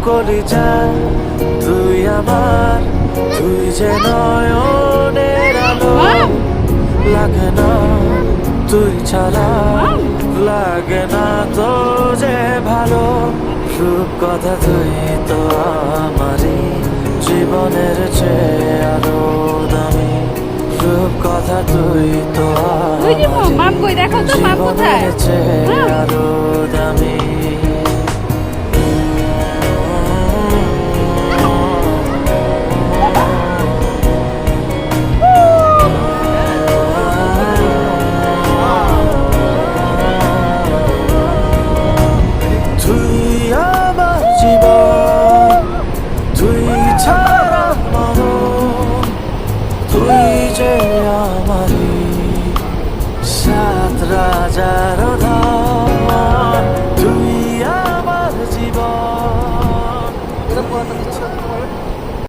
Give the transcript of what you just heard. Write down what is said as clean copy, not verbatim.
কলিজা তুই আমার, তুই যে নয়নের আলো, লাগে না তুই ছাড়া, লাগে না তো যে ভালো। রূপকথা তুই তো আমারই, জীবনের চেয়ে আরো দামি। রূপকথা তুই তো আমারই, মাম কই দেখো তো, মাম কোথায়? জীবনের চেয়ে আরো দামি।